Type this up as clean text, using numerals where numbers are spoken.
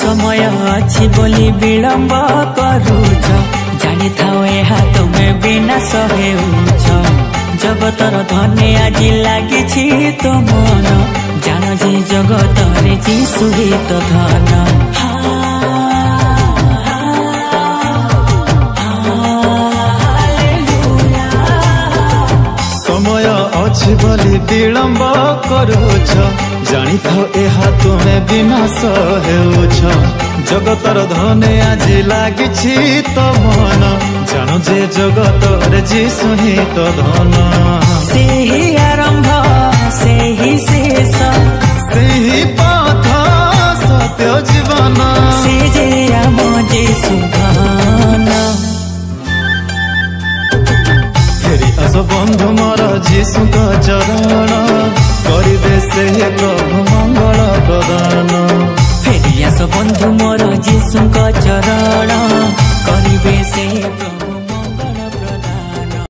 समय अच्छी बोली विलंब करूछ जानी थाओ यह तुमे विनाश हेउछ जगतर धने आज लागिछि तो मन जान जे जगतरे जीशु ही तो धन समय अच्छी बोली विलंब करूछ जानी थाओ यह तुमे विनाश हेउछ जगतर धने आज लागिछि तो मन जानो जे जगतर जीशु ही तो धन से ही आरंभ से ही शेष से ही पथ सत्य जीवन से जे आम जीशु धन फेरी आस बंधु मोर जीशु का चरण करिबे से प्रभु मंगल प्रदान फेरी आस बंधु मोर जीशु का चरण